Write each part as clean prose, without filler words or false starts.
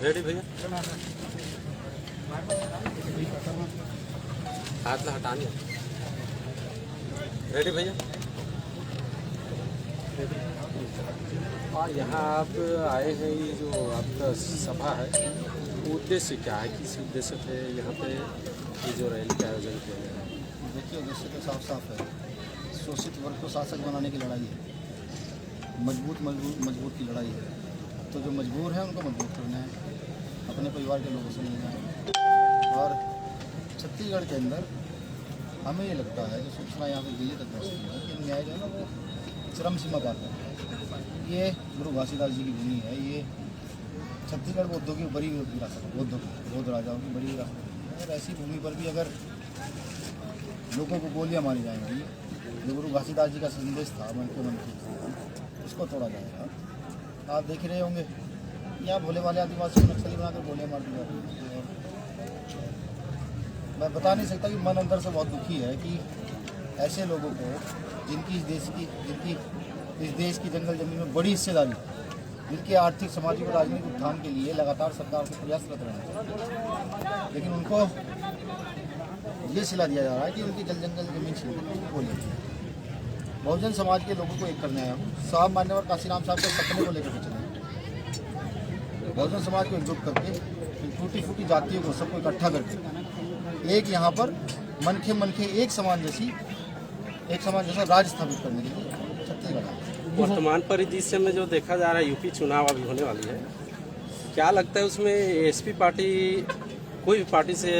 Ready भैया, हाथ ला हटानी। Ready भैया। यहाँ आप आए हैं, ये जो आपका सभा है, उद्देश्य क्या है, किस उद्देश्य से यहाँ पे ये जो रैली का आयोजन किया गया है? देखिए, उद्देश्य तो साफ साफ है। शोषित वर्ग को शासक बनाने की लड़ाई है, मजबूत की लड़ाई है। तो जो मजबूर है उनको मजबूत करना है, अपने परिवार के लोगों से मिलना है। और छत्तीसगढ़ के अंदर हमें ये लगता है, जो सूचना यहाँ पर दिल्ली तक पहुँचती है कि न्याय जो है ना, वो चरम सीमा पार कर रहा है। ये गुरु घासीदास जी की भूमि है। ये छत्तीसगढ़ बौद्धों की बड़ी विरासत है, बौद्ध राजाओं की बड़ी विरासत है। और ऐसी भूमि पर भी अगर लोगों को गोलियां मारी जाएंगी, जो गुरु घासीदास जी का संदेश था मन के मन की, उसको तोड़ा जाएगा। आप देख रहे होंगे यहाँ भोले वाले आदिवासी को नक्सली बनाकर गोलियां मार दी जाती हैं। और मैं बता नहीं सकता कि मन अंदर से बहुत दुखी है कि ऐसे लोगों को, जिनकी इस देश की जंगल जमीन में बड़ी हिस्सेदारी, जिनके आर्थिक, सामाजिक और राजनीतिक उत्थान के लिए लगातार सरकार को प्रयासरत रहना है, लेकिन उनको ये सिला दिया जा रहा है कि उनकी जंगल जमीन छीन बोलिए। बहुजन समाज के लोगों को एक करने आया हूँ। साहब मान्यवर काशीराम साहब के सपने को लेकर चले, बहुजन समाज को एकजुट करके, टूटी फूटी जातियों को सबको इकट्ठा करके एक यहाँ पर मन के एक समान जैसा राज स्थापित करने के लिए छत्तीसगढ़। वर्तमान परिदृश्य में जो देखा जा रहा है, यूपी चुनाव अभी होने वाली है, क्या लगता है उसमें एसपी पार्टी, कोई भी पार्टी से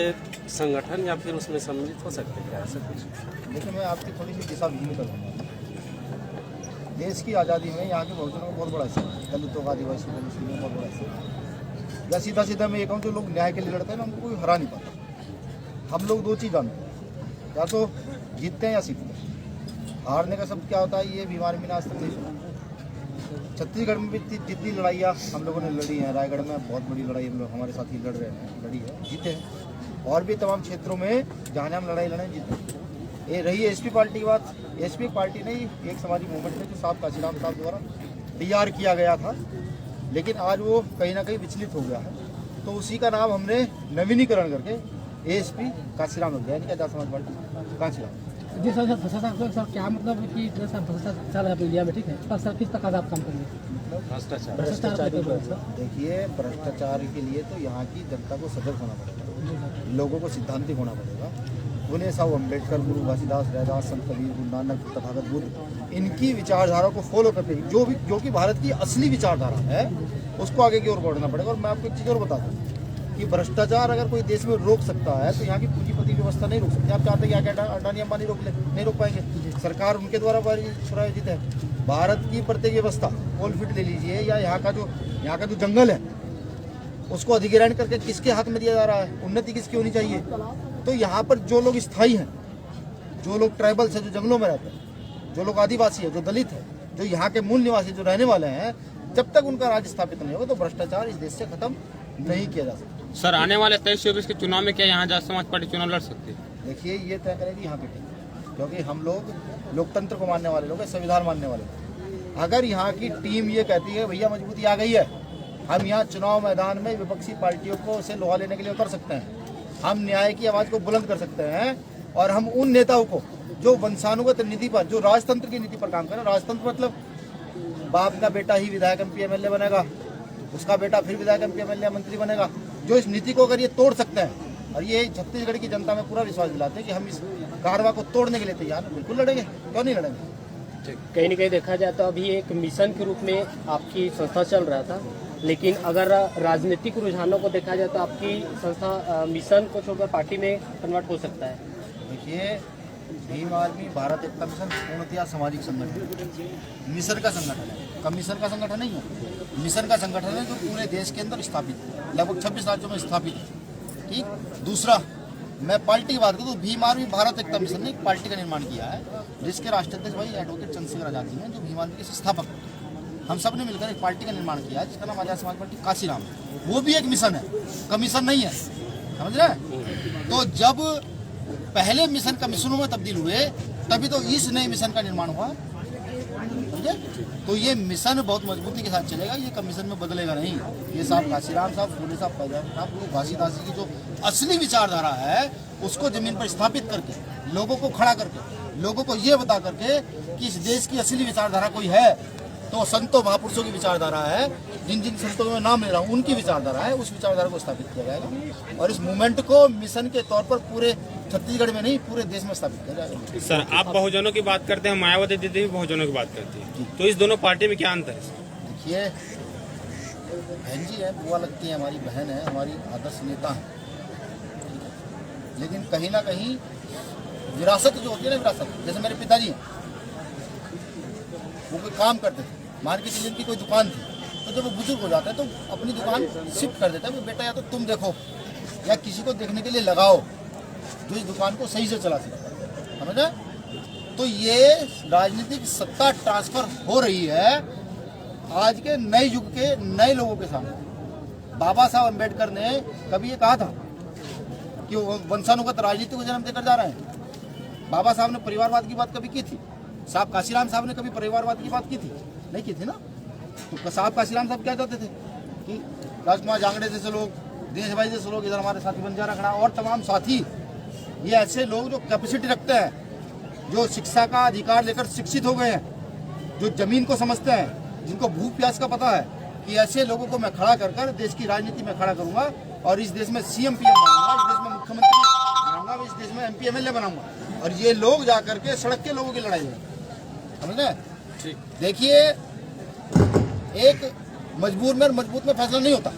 संगठन या फिर उसमें सम्मिलित हो सकते हैं क्या, ऐसा कुछ? देखिए, मैं आपकी थोड़ी सी दिशा विहीन कर दूँगा। देश की आज़ादी में यहाँ के बहुजनों का बहुत बड़ा हिस्सा है, दलितों का, आदिवासी का, मुस्लिमों का बहुत बड़ा हिस्सा है। या सीधा मैं ये कहूँ, जो लोग न्याय के लिए लड़ते हैं ना, उनको कोई हरा नहीं पाता। हम लोग दो चीज़ जानते हैं, या तो जीतते हैं या सीखते हैं। हारने का शब्द क्या होता है, ये बीमारी में आज तक नहीं सुना। छत्तीसगढ़ में भी जितनी लड़ाइयाँ हम लोगों ने लड़ी हैं, रायगढ़ में बहुत बड़ी लड़ाई हम लोग, हमारे साथी लड़ रहे हैं, लड़ी है, जीते हैं। और भी तमाम क्षेत्रों में जहाँ हम लड़ाई लड़े जीते। ये रही एसपी पार्टी की बात। एसपी पार्टी नहीं, एक समाजी मूवमेंट है जो साहब काशीराम साहब द्वारा तैयार किया गया था, लेकिन आज वो कहीं ना कहीं विचलित हो गया है। तो उसी का नाम हमने नवीनीकरण करके एसपी काशीराम रख दिया, यानी कि आजाद समाज पार्टी काशीराम। जी सर, सर क्या मतलब कि सर भ्रष्टाचार है इंडिया में, ठीक है, पर सर किस प्रकार आप काम करेंगे? भ्रष्टाचार देखिए, भ्रष्टाचार के लिए तो यहाँ की जनता को सजग होना पड़ेगा, लोगों को सिद्धांतिक होना पड़ेगा। उन्हें साहब अम्बेडकर, गुरु घासीदास, रैदास, संत कबीर, गुरु नानक, तथागत बुद्ध, इनकी विचारधारा को फॉलो करके जो कि भारत की असली विचारधारा है, उसको आगे की ओर बढ़ना पड़ेगा। और मैं आपको एक चीज़ और बता दूँ कि भ्रष्टाचार अगर कोई देश में रोक सकता है तो यहाँ की पूंजीपति व्यवस्था नहीं रोक सकती। आप चाहते हैं कि अडानी अंबानी नहीं रोक पाएंगे, सरकार उनके द्वारा प्रायोजित है। भारत की प्रत्येक व्यवस्था, कोलफील्ड ले लीजिए, या यहाँ का जो जंगल है, उसको अधिग्रहण करके किसके हाथ में दिया जा रहा है, उन्नति किसकी होनी चाहिए। तो यहाँ पर जो लोग स्थायी हैं, जो लोग ट्राइबल्स हैं, जो जंगलों में रहते हैं, जो लोग आदिवासी है, जो दलित है, जो यहाँ के मूल निवासी जो रहने वाले हैं, जब तक उनका राज्य स्थापित नहीं होगा तो भ्रष्टाचार इस देश से खत्म नहीं किया जा सकता। सर, आने वाले 23-24 के चुनाव में क्या यहाँ आजाद समाज पार्टी चुनाव लड़ सकती है? देखिए, ये तय करेगी यहाँ की टीम, क्योंकि हम लोग लोकतंत्र को मानने वाले लोग हैं, संविधान मानने वाले लोग। अगर यहाँ की टीम ये कहती है भैया मजबूती आ गई है, हम यहाँ चुनाव मैदान में विपक्षी पार्टियों को से लोहा लेने के लिए उतर सकते हैं, हम न्याय की आवाज़ को बुलंद कर सकते हैं, और हम उन नेताओं को जो वंशानुगत नीति पर, जो राजतंत्र की नीति पर काम करें, राजतंत्र मतलब बाप का बेटा ही विधायक MP MLA बनेगा, उसका बेटा फिर विधायक MP MLA मंत्री बनेगा, जो इस नीति को अगर ये तोड़ सकते हैं, और ये छत्तीसगढ़ की जनता में पूरा विश्वास दिलाते हैं कि हम इस कारवा को तोड़ने के लिए तैयार हैं, बिल्कुल लड़ेंगे, क्यों नहीं लड़ेंगे। कहीं न कहीं देखा जाए तो अभी एक मिशन के रूप में आपकी संस्था चल रहा था, लेकिन अगर राजनीतिक रुझानों को देखा जाए तो आपकी संस्था मिशन को छोड़कर पार्टी में कन्वर्ट हो सकता है। देखिए, भीम आर्मी भारत एकता मिशन पूर्णतया सामाजिक संगठन, मिशन का संगठन है, कमीशन का संगठन नहीं है, मिशन का संगठन है जो पूरे देश के अंदर स्थापित है, लगभग 26 राज्यों में स्थापित है। ठीक, दूसरा मैं पार्टी की बात करूँ तो भीम आर्मी भारत एकता मिशन ने एक पार्टी का निर्माण किया है, जिसके राष्ट्राध्यक्ष भाई एडवोकेट चंद्रशेखर आजाद जी हैं, जो भीम आर्मी के संस्थापक। हम सब ने मिलकर एक पार्टी का निर्माण किया है जिसका नाम आजाद समाज पार्टी काशीराम है। वो भी एक मिशन है, कमीशन नहीं है, समझ रहे हैं। तो जब पहले मिशन कमीशनों में तब्दील हुए, तभी तो इस नए मिशन का निर्माण हुआ। ठीक है। तो ये मिशन बहुत मजबूती के साथ चलेगा, ये कमीशन में बदलेगा नहीं। ये साहब काशीराम साहब, फूले साहब, फैजान साहब को घासीदास जी की जो असली विचारधारा है उसको जमीन पर स्थापित करके, लोगों को खड़ा करके, लोगों को ये बता करके कि इस देश की असली विचारधारा कोई है तो संतों महापुरुषों की विचारधारा है, जिन जिन संतों में नाम ले रहा हूँ उनकी विचारधारा है, उस विचारधारा को स्थापित किया जाएगा। और इस मूवमेंट को मिशन के तौर पर पूरे छत्तीसगढ़ में नहीं पूरे देश में स्थापित किया जाएगा। सर, आप बहुजनों की बात करते हैं, मायावती दीदी भी बहुजनों की बात करती है, तो इस दोनों पार्टी में क्या अंतर है? देखिए, बहन जी है, बुआ लगती है, हमारी बहन है, हमारी आदर्श नेता है, लेकिन कहीं ना कहीं विरासत जो होती है ना, विरासत, जैसे मेरे पिताजी हैं, वो कोई काम करते थे, मान के चलिए उनकी कोई दुकान थी, तो जब वो बुजुर्ग हो जाता है तो अपनी दुकान शिफ्ट कर देता है, बेटा या तो तुम देखो या किसी को देखने के लिए लगाओ जो इस दुकान को सही से चला सके, समझे? तो ये राजनीतिक सत्ता ट्रांसफर हो रही है आज के नए युग के नए लोगों के सामने। बाबा साहब अम्बेडकर ने कभी ये कहा था कि वो वंशानुगत राजनीति को जन्म देकर जा रहे हैं। बाबा साहब ने परिवारवाद की बात कभी की थी? साहब काशीराम साहब ने कभी परिवारवाद की बात की थी? नहीं की थी ना। तो साहब काशीराम साहब क्या चाहते थे कि राजकुमार जांगड़े जैसे लोग, दिनेश भाई जैसे लोग, इधर हमारे साथी बंजारा खड़ा और तमाम साथी, ये ऐसे लोग जो कैपेसिटी रखते हैं, जो शिक्षा का अधिकार लेकर शिक्षित हो गए हैं, जो जमीन को समझते हैं, जिनको भूख प्यास का पता है, कि ऐसे लोगों को मैं खड़ा कर कर देश की राजनीति में खड़ा करूंगा और इस देश में सीएम पीएम बनाऊंगा, इस देश में मुख्यमंत्री बनाऊंगा, इस देश में एमपी एमएलए बनाऊंगा। और ये लोग जा करके सड़क के लोगों की लड़ाई है, समझ रहे? देखिए, एक मजबूत में फैसला नहीं होता।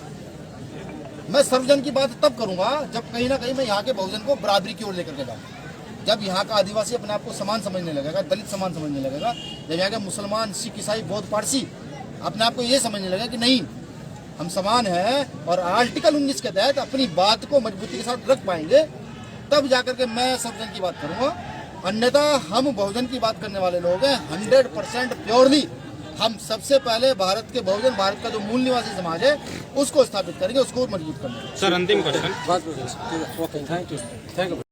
मैं सर्वजन की बात तब करूंगा जब कहीं ना कहीं मैं यहाँ के बहुजन को बराबरी की ओर लेकर के जाऊंगा, जब यहाँ का आदिवासी अपने आप को समान समझने लगेगा, दलित समान समझने लगेगा, जब यहाँ के मुसलमान, सिख, ईसाई, बौद्ध, पारसी अपने आप को ये समझने लगेगा कि नहीं, हम समान हैं और आर्टिकल 19 के तहत अपनी बात को मजबूती के साथ रख पाएंगे, तब जाकर के मैं सर्वजन की बात करूंगा। अन्यथा हम बहुजन की बात करने वाले लोग हैं, 100% प्योरली हम सबसे पहले भारत के बहुजन, भारत का जो मूल निवासी समाज है उसको स्थापित करेंगे, उसको मजबूत करेंगे। सर, अंतिम क्वेश्चन। Okay, thank you.